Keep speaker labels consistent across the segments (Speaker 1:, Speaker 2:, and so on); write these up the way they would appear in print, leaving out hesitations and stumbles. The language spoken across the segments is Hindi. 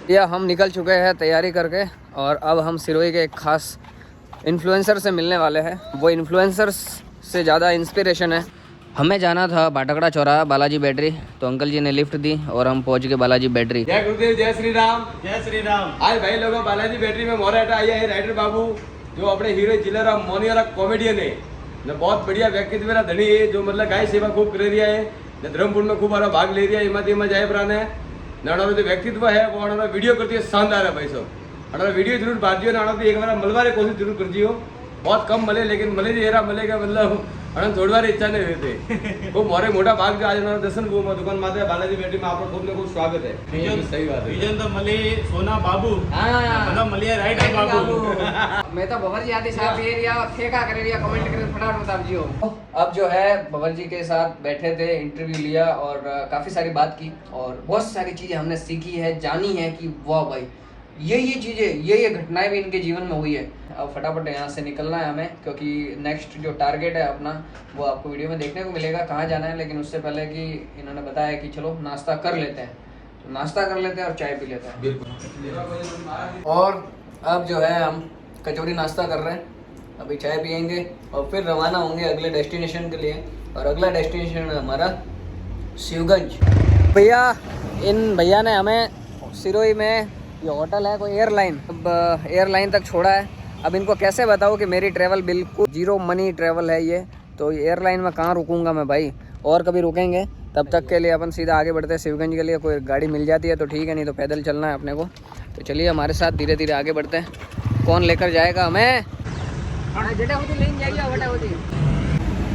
Speaker 1: या हम निकल चुके हैं तैयारी करके और अब हम सिरोही के एक खास इन्फ्लुएंसर से मिलने वाले हैं। वो इन्फ्लुएंसर से ज़्यादा इंस्पिरेशन है। हमें जाना था बाटकड़ा चौराहा बालाजी बैटरी, तो अंकल जी ने लिफ्ट दी और हम पहुंच गए बालाजी बैटरी।
Speaker 2: जय गुरुदेव, जय श्री राम। जय श्री राम। आज भाई लोगों बालाजी बैटरी में मोराटा आया है राइडर बाबू, जो अपने हीरो जिलेराम मोनी वाला कॉमेडियन है ने बहुत बढ़िया व्यक्तित्व मेरा धनी है, जो मतलब गाय सेवा खूब कर रहा है ने धर्मपुर में खूब भाग ले रहा है। एमाती में जाए प्राण है नाना जो व्यक्तित्व है वो अनारा वीडियो करती है, शानदार है भाई साहब। अनारा वीडियो जरूर बांधियो, नाना तो एक बार मलवारे कोशिश जरूर कर दियो। बहुत कम मिले लेकिन मिले जी एरा मिलेगा मतलब अनंत छोड़वार इच्छा नहीं रहती। वो मोरे मोटा भाग जो आज हमारा दर्शन वो दुकान माते बालाजी बैटरी में आपका खूब ने खूब स्वागत है। सही बात है। विजन तो मले सोना बाबू, हां मलिया राइट है बाबू।
Speaker 1: मैं तो बबर जी आती साहब एरिया ठेका करे रिया कमेंट करे फटाफट बता दीजिए। अब जो है बबर जी के साथ बैठे थे, इंटरव्यू लिया और काफी सारी बात की और बहुत सारी चीजें हमने सीखी है, जानी है कि वाह भाई ये चीजें ये घटनाएं भी इनके जीवन में हुई है। अब फटाफट यहाँ से निकलना है हमें, क्योंकि नेक्स्ट जो टारगेट है अपना वो आपको वीडियो में देखने को मिलेगा कहाँ जाना है। लेकिन उससे पहले कि इन्होंने बताया कि चलो नाश्ता कर लेते हैं, तो नाश्ता कर लेते हैं और चाय पी लेते हैं। बिल्कुल। और अब जो है हम कचौरी नाश्ता कर रहे हैं, अभी चाय पियेंगे और फिर रवाना होंगे अगले डेस्टिनेशन के लिए। और अगला डेस्टिनेशन है हमारा शिवगंज। भैया इन भैया ने हमें सिरोही में ये होटल है कोई एयरलाइन, अब एयरलाइन तक छोड़ा है। अब इनको कैसे बताऊँ कि मेरी ट्रैवल बिल्कुल जीरो मनी ट्रैवल है ये, तो एयरलाइन में कहाँ रुकूंगा मैं भाई, और कभी रुकेंगे। तब तक के लिए अपन सीधा आगे बढ़ते हैं शिवगंज के लिए। कोई गाड़ी मिल जाती है तो ठीक है, नहीं तो पैदल चलना है अपने को। तो चलिए हमारे साथ धीरे धीरे आगे बढ़ते हैं। कौन लेकर जाएगा हमें?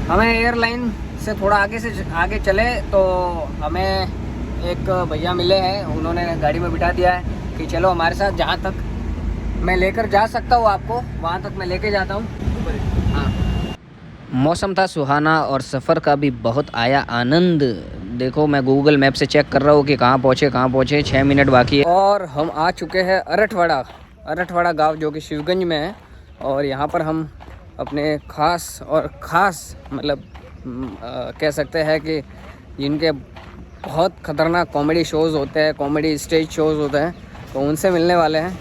Speaker 1: हमें एयरलाइन से थोड़ा आगे चले तो हमें एक भैया मिले हैं, उन्होंने गाड़ी में बिठा दिया है कि चलो हमारे साथ, जहाँ तक मैं लेकर जा सकता हूँ आपको वहाँ तक मैं लेके जाता हूँ। हाँ, मौसम था सुहाना और सफ़र का भी बहुत आया आनंद। देखो मैं गूगल मैप से चेक कर रहा हूँ कि कहाँ पहुँचे 6 मिनट बाकी है। और हम आ चुके हैं अरठवाड़ा गांव, जो कि शिवगंज में है। और यहाँ पर हम अपने ख़ास मतलब कह सकते हैं कि जिनके बहुत ख़तरनाक कॉमेडी शोज़ होते हैं, कॉमेडी स्टेज शोज़ होते हैं, तो उनसे मिलने वाले हैं।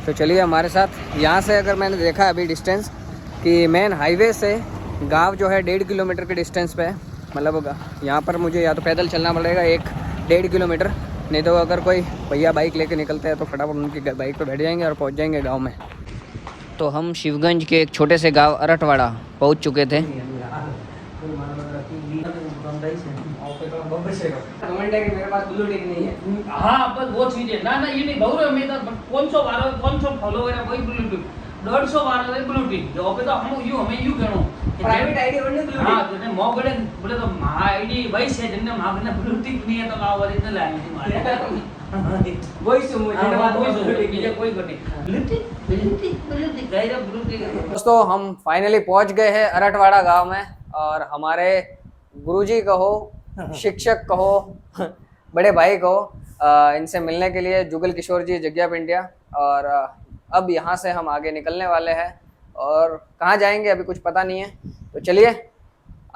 Speaker 1: तो चलिए हमारे साथ। यहाँ से अगर मैंने देखा अभी डिस्टेंस कि मेन हाईवे से गांव जो है 1.5 किलोमीटर के डिस्टेंस पे है। मतलब यहाँ पर मुझे या तो पैदल चलना पड़ेगा 1-1.5 किलोमीटर, नहीं तो अगर कोई भैया बाइक लेके निकलते हैं तो फटाफट उनकी बाइक पे बैठ जाएंगे और पहुँच जाएंगे गाँव में। तो हम शिवगंज के एक छोटे से गाँव अरठवाड़ा पहुँच चुके थे। कमेंट है कि मेरे पास ब्लू टिक नहीं है।
Speaker 3: हाँ बस वो चीज है ना ये नहीं बहु में तो 500 फॉलोवर है कोई ब्लू टिक 150 है ब्लू टिक जो पे तो हमें यू कहनो
Speaker 1: प्राइवेट आईडी बनने ब्लू टिक।
Speaker 3: हां तो मो बोले तो मा आईडी वही से जिनने मा ने ब्लू टिक नहीं है तो का ओरिजिनल आईडी मारे
Speaker 1: वही से मुझे
Speaker 3: कोई घटे blue tick guys blue tick.
Speaker 1: दोस्तों हम फाइनली पहुंच गए हैं अरठवाड़ा गांव में और हमारे गुरुजी कहो, शिक्षक कहो, बड़े भाई कहो, इनसे मिलने के लिए जुगल किशोर जी जग्या पिंडिया। और अब यहाँ से हम आगे निकलने वाले हैं और कहाँ जाएंगे अभी कुछ पता नहीं है। तो चलिए,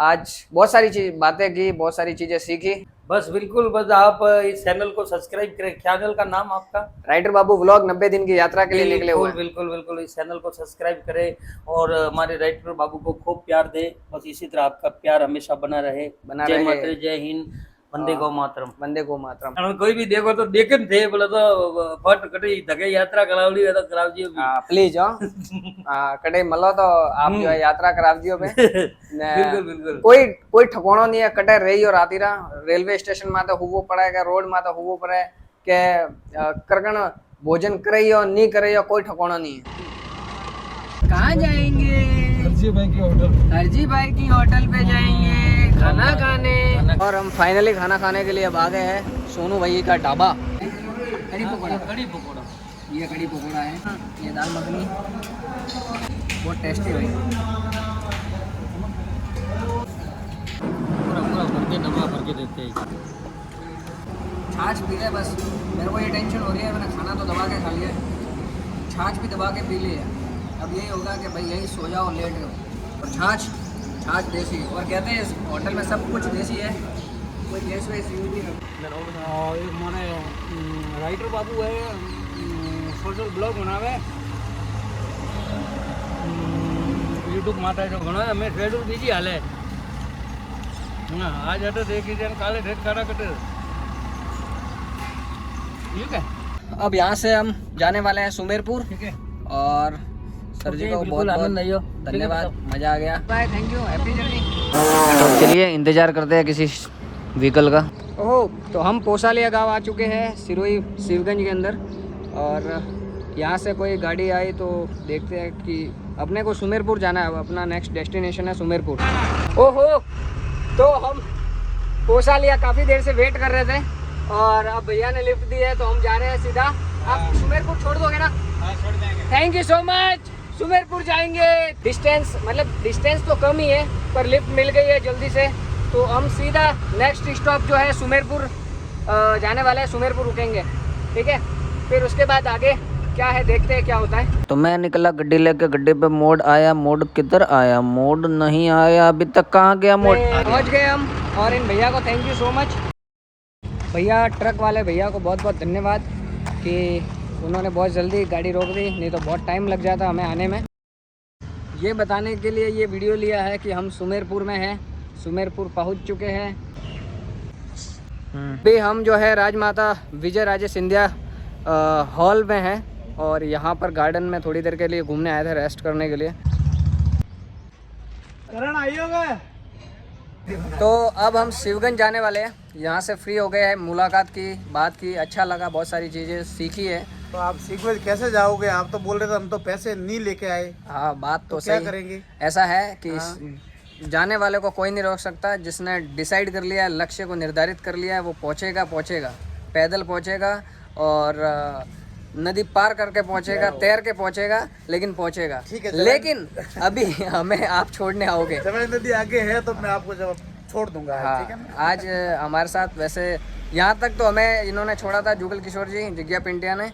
Speaker 1: आज बहुत सारी बातें की, बहुत सारी चीज़ें सीखी।
Speaker 3: बस बिल्कुल, बस आप इस चैनल को सब्सक्राइब करें। चैनल का नाम आपका?
Speaker 1: राइडर बाबू व्लॉग 90 दिन की यात्रा के लिए निकले हुए।
Speaker 3: बिल्कुल इस चैनल को सब्सक्राइब करें और हमारे राइडर बाबू को खूब प्यार दे। बस इसी तरह आपका प्यार हमेशा बना रहे। जय माता, जय हिंद, वंदे गौ मातरम।
Speaker 1: वंदे गौ मातरम।
Speaker 3: कोई भी देखो तो देखे थे बोले तो फट कटी धके यात्रा करावली है तो करावजी
Speaker 1: प्लीज कटे मलो तो आप जो है यात्रा करावजियो पे।
Speaker 3: बिल्कुल
Speaker 1: कोई ठकोणो नहीं है, कटे रही और आती रहा। रेलवे स्टेशन में तो हुवो पड़े के रोड में तो हुवो पड़े के करगण भोजन करे और नहीं करे, कोई ठकोणो नहीं है। कहाँ जाएंगे? हरजी भाई की होटल पे जाएंगे खाना खाने। और हम फाइनली खाना खाने के लिए अब आ गए हैं सोनू भाई का ढाबा। कड़ी पकौड़ा ये कड़ी पकौड़ा है, ये दाल मखनी बहुत टेस्टी भाई।
Speaker 3: पूरा भर के देते हैं।
Speaker 1: छाछ पी ले बस, मेरे को ये टेंशन हो रही है, मैंने खाना तो दबा के खा लिया, छाछ भी दबा के पी ली है। अब यही होगा कि भाई यही सो जाओ लेट हो। और छाछ देसी, और कहते हैं इस होटल में सब कुछ देसी है। कोई गैस वैस यूज नहीं करते?
Speaker 4: एक माने राइटर बाबू है सोशल ब्लॉग बनावे यूट्यूब माता जो घणो है मैं शेड्यूल बीजी हाले आज हटे देखी जन काले ढेर कारा कटे ठीक है।
Speaker 1: अब यहाँ से हम जाने वाले हैं सुमेरपुर
Speaker 4: ठीक है
Speaker 1: और सर जी को बहुत बहुत धन्यवाद, मजा आ गया। Bye, thank you, happy journey. तो चलिए इंतजार करते हैं किसी व्हीकल का। ओह, तो हम पोसालिया गांव आ चुके हैं सिरोही शिवगंज के अंदर और यहाँ से कोई गाड़ी आई तो देखते हैं कि अपने को सुमेरपुर जाना है। अपना नेक्स्ट डेस्टिनेशन है सुमेरपुर। ओहो, तो हम पोसालिया काफ़ी देर से वेट कर रहे थे और अब भैया ने लिफ्ट दी है तो हम जा रहे हैं सीधा। आप सुमेरपुर छोड़ दोगे ना?
Speaker 4: छोड़ देंगे।
Speaker 1: Thank you so much. Sumerpur जाएंगे। डिस्टेंस तो कम ही है पर लिफ्ट मिल गई है जल्दी से, तो हम सीधा नेक्स्ट स्टॉप जो है सुमेरपुर जाने वाले हैं। सुमेरपुर रुकेंगे, ठीक है। फिर उसके बाद आगे क्या है देखते हैं क्या होता है। तो मैं निकला गड्डी लेके, गड्डी पे मोड़ आया। मोड़ किधर आया? मोड़ नहीं आया अभी तक। कहाँ गया मोड़? पहुँच गए हम और इन भैया को थैंक यू सो मच। भैया, ट्रक वाले भैया को बहुत बहुत धन्यवाद कि उन्होंने बहुत जल्दी गाड़ी रोक दी, नहीं तो बहुत टाइम लग जाता हमें आने में। ये बताने के लिए ये वीडियो लिया है कि हम सुमेरपुर में हैं, सुमेरपुर पहुंच चुके हैं। अभी हम जो है राजमाता विजय राजे सिंधिया हॉल में हैं और यहाँ पर गार्डन में थोड़ी देर के लिए घूमने आए थे, रेस्ट करने के लिए। तो अब हम शिवगंज जाने वाले हैं। यहाँ से फ्री हो गए हैं, मुलाकात की, बात की, अच्छा लगा, बहुत सारी चीज़ें सीखी है।
Speaker 5: तो आप शिवगंज कैसे जाओगे? आप तो बोल रहे थे हम तो पैसे नहीं लेके आए।
Speaker 1: हाँ, बात तो
Speaker 5: क्या
Speaker 1: सही।
Speaker 5: करेंगे?
Speaker 1: ऐसा है कि जाने वाले को कोई नहीं रोक सकता। जिसने डिसाइड कर लिया है, लक्ष्य को निर्धारित कर लिया है, वो पहुँचेगा, पैदल पहुँचेगा और नदी पार करके पहुँचेगा, तैर के पहुँचेगा, लेकिन पहुँचेगा।
Speaker 5: ठीक है,
Speaker 1: लेकिन अभी हमें आप छोड़ने आओगे।
Speaker 5: जब नदी आगे है तो मैं आपको जब छोड़ दूंगा।
Speaker 1: हाँ,
Speaker 5: ठीक है ना?
Speaker 1: आज हमारे साथ वैसे यहाँ तक तो हमें इन्होंने छोड़ा था, जुगल किशोर जी, जिज्ञा पिंटिया ने,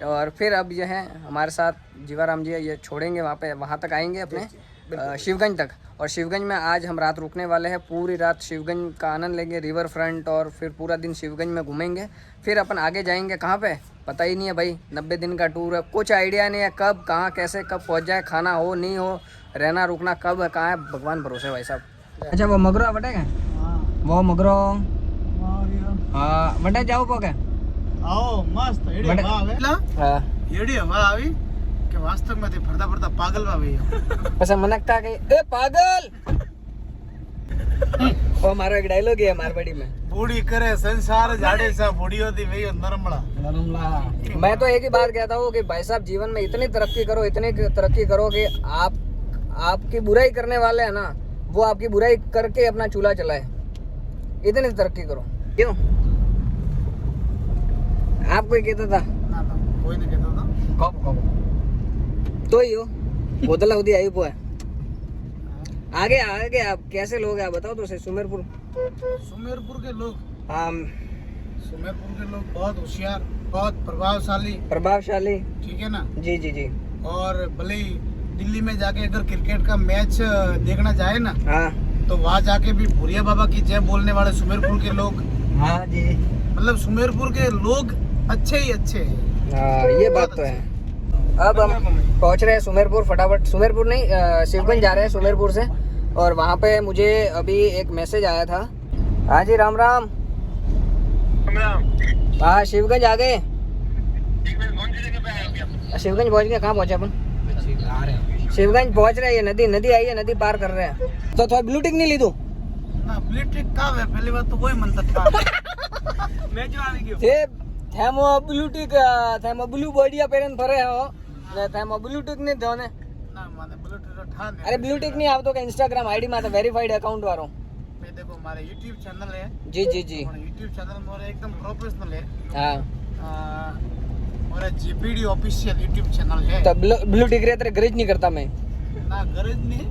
Speaker 1: और फिर अब ये है हमारे साथ जीवाराम जी, ये छोड़ेंगे वहाँ तक आएंगे अपने शिवगंज तक। और शिवगंज में आज हम रात रुकने वाले हैं। पूरी रात शिवगंज का आनंद लेंगे, रिवर फ्रंट, और फिर पूरा दिन शिवगंज में घूमेंगे। फिर अपन आगे जाएंगे कहाँ पे पता ही नहीं है भाई। 90 दिन का टूर है, कुछ आइडिया नहीं है कब, कहाँ, कैसे, कब पहुँच जाए, खाना हो नहीं हो, रहना रुकना कब है, कहाँ है, भगवान भरोसे भाई साहब। अच्छा, वो मगरो बटेगा? वो मगरो हाँ बटे जाओ पोके
Speaker 5: आओ मस्त एडी
Speaker 1: बड़े-
Speaker 5: हवा आवे
Speaker 1: हाँ
Speaker 5: एडी हवा આવી કે વાસ્તવમાં તે ફરતા ફરતા પાગલ માં આવી
Speaker 1: પછી मनकता के ए पागल वो हमारा एक डायलॉग है मारवाड़ी में।
Speaker 5: बूढ़ी करे संसार झाड़े सा बूढ़ियों दी वही नरमड़ा।
Speaker 1: मैं तो एक ही बात कहता हूँ कि भाई साहब जीवन में इतनी तरक्की करो, इतनी तरक्की करो कि आपकी बुराई करने वाले हैं ना, वो आपकी बुराई करके अपना चूल्हा चलाए। इतनी तरक्की करो। क्यों? आप कोई कहता था?
Speaker 5: ना ना कोई नहीं कहता था।
Speaker 1: कब तो ही हो बोतल उदी आई हुआ है। आगे आप कैसे लोग हैं आप बताओ तो सही। सुमेरपुर
Speaker 5: सुमेरपुर के लोग
Speaker 1: हाँ
Speaker 5: सुमेरपुर के लोग बहुत होशियार, बहुत
Speaker 1: प्रभावशाली,
Speaker 5: ठीक है ना?
Speaker 1: जी जी जी।
Speaker 5: और भले ही दिल्ली में जाके अगर क्रिकेट का मैच देखना चाहे ना
Speaker 1: हाँ
Speaker 5: तो वहाँ जाके भी भूरिया बाबा की जय बोलने वाले सुमेरपुर के लोग,
Speaker 1: हाँ जी,
Speaker 5: मतलब सुमेरपुर के लोग अच्छे ही अच्छे हैं।
Speaker 1: हाँ ये बात तो है। अब हम पहुंच रहे हैं सुमेरपुर, फटाफट। सुमेरपुर नहीं, शिवगंज जा रहे हैं सुमेरपुर से। और वहाँ पे मुझे अभी एक मैसेज आया था। हाँ जी, राम राम। हाँ शिवगंज आ गए। शिवगंज पहुँच गए। कहाँ पहुँचे अपन? शिवगंज पहुँच रहे हैं। नदी आई है, नदी पार कर रहे हैं। तो थोड़ा ब्लू टिक नहीं ली तू?
Speaker 5: ना ब्लू टिक का है, पहली बात तो वही मंत्र था। मैं जो आ गया
Speaker 1: थे थेमो ब्लू टिक, थेमो ब्लू बॉडिया पेरन फरे हो ने थेमो ब्लू टिक नहीं दोने
Speaker 5: ना माने ब्लू टिक तो ठा नहीं।
Speaker 1: अरे ब्लू टिक नहीं આવતો કે ઇન્સ્ટાગ્રામ આઈડી માં તો વેરીફાઈડ અકાઉન્ટ વાળો।
Speaker 5: ये देखो हमारे YouTube चैनल है।
Speaker 1: जी जी जी
Speaker 5: और YouTube चैनल मेरा एकदम प्रोफेशनल है।
Speaker 1: हाँ।
Speaker 5: और जीपीडी ऑफिशियल YouTube चैनल है।
Speaker 1: तो ब्लू टिक रे तेरे गरज नहीं करता मैं
Speaker 5: ना गरज नहीं,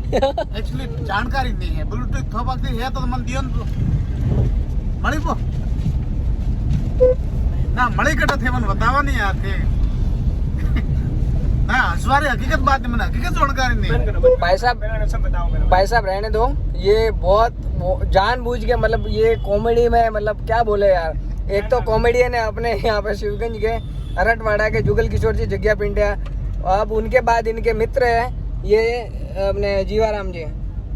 Speaker 5: एक्चुअली जानकारी नहीं है। ब्लू टिक थोपाती है तो मन दियो मળી पो ना मળી कटा थे मन बतावा नहीं आते। मैं हंसवारी हकीकत बात है, मैंने हकीकत जानकारी नहीं है।
Speaker 4: भाई साहब रहने दो, ये बहुत जानबूझ के मतलब ये कॉमेडी में मतलब क्या बोले यार। एक तो कॉमेडियन है अपने यहाँ पे शिवगंज के अरटवाड़ा के जुगल किशोर जी जग्या पिंडिया, अब उनके बाद इनके मित्र है ये अपने जीवाराम जी।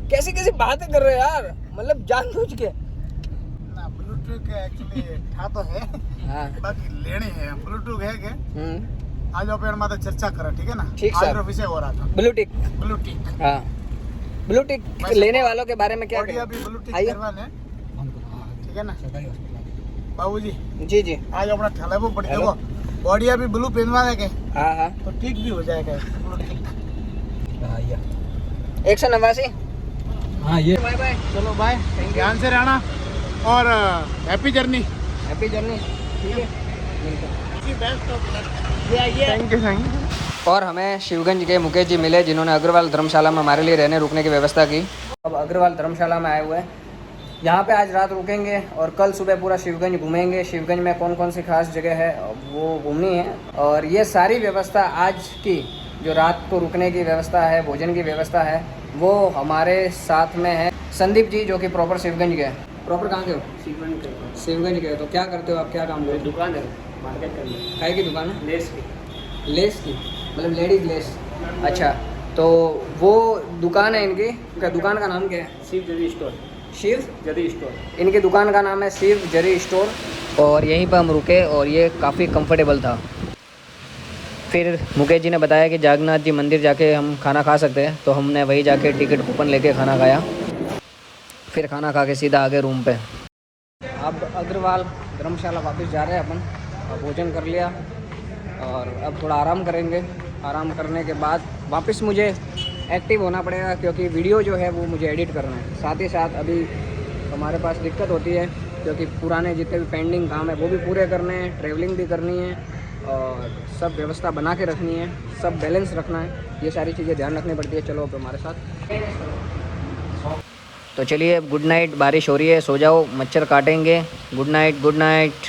Speaker 4: कैसी कैसी बातें कर रहे हैं यार, मतलब जानबूझ के।
Speaker 5: ना ब्लूटूथ एक्चुअली था तो है,
Speaker 4: हाँ
Speaker 5: बाकी लेने हैं ब्लूटूथ है के आज अपन माता चर्चा करा, ठीक है ना।
Speaker 4: ठीक
Speaker 5: आज
Speaker 4: सर।
Speaker 5: रो विषय हो रहा था
Speaker 4: ब्लूटिक,
Speaker 5: ब्लूटूथ।
Speaker 4: हाँ ब्लूटिक लेने वालों के बारे में क्या
Speaker 5: बॉडी
Speaker 4: कहें?
Speaker 5: अभी ब्लूटूथ
Speaker 4: आइए।
Speaker 5: करवाने, ठीक है ना बाबूजी।
Speaker 4: जी जी
Speaker 5: आज अपना ठेला वो पड़ देखो, बॉडी अभी ब्लू पहनवाने के
Speaker 4: हाँ हाँ
Speaker 5: तो ठीक भी हो जाएगा।
Speaker 4: 189।
Speaker 5: हाँ ये
Speaker 4: बाय बाय,
Speaker 5: चलो बाय, ध्यान से रहना और हैप्पी जर्नी।
Speaker 4: Happy journey. ठीक है,
Speaker 5: थैंक यू थैंक यू।
Speaker 4: और हमें शिवगंज के मुकेश जी मिले जिन्होंने अग्रवाल धर्मशाला में हमारे लिए रहने रुकने की व्यवस्था की। अब अग्रवाल धर्मशाला में आए हुए हैं, यहाँ पे आज रात रुकेंगे और कल सुबह पूरा शिवगंज घूमेंगे। शिवगंज में कौन कौन सी खास जगह है वो घूमनी है, और ये सारी व्यवस्था आज की जो रात को रुकने की व्यवस्था है, भोजन की व्यवस्था है, वो हमारे साथ में है संदीप जी जो कि प्रॉपर शिवगंज के हैं। प्रॉपर कहाँ के हो? शिवगंज के हो। तो क्या करते हो आप, क्या काम करते हो?
Speaker 3: दुकान है मार्केट के अंदर,
Speaker 4: काय की दुकान है?
Speaker 3: लेस की।
Speaker 4: लेस की, मतलब लेडीज लेस। अच्छा, तो वो दुकान है इनकी, क्या दुकान का नाम क्या है?
Speaker 3: शिव जरी स्टोर।
Speaker 4: शिव
Speaker 3: जरी स्टोर
Speaker 4: इनकी दुकान का नाम है, शिव जरी स्टोर। और यहीं पर हम रुके और ये काफ़ी कंफर्टेबल था। फिर मुकेश जी ने बताया कि जागन्नाथ जी मंदिर जाके हम खाना खा सकते हैं, तो हमने वही जाके टिकट कूपन लेके खाना खाया। फिर खाना खा के सीधा आगे रूम पे। अब अग्रवाल धर्मशाला वापस जा रहे हैं अपन, अब भोजन कर लिया और अब थोड़ा आराम करेंगे। आराम करने के बाद वापस मुझे एक्टिव होना पड़ेगा क्योंकि वीडियो जो है वो मुझे एडिट करना है। साथ ही साथ अभी हमारे पास दिक्कत होती है क्योंकि पुराने जितने भी पेंडिंग काम है वो भी पूरे करने हैं, ट्रैवलिंग भी करनी है और सब व्यवस्था बना के रखनी है, सब बैलेंस रखना है, ये सारी चीज़ें ध्यान रखनी पड़ती है। चलो अब हमारे साथ। तो चलिए, गुड नाइट। बारिश हो रही है, सो जाओ, मच्छर काटेंगे। Good night, good night.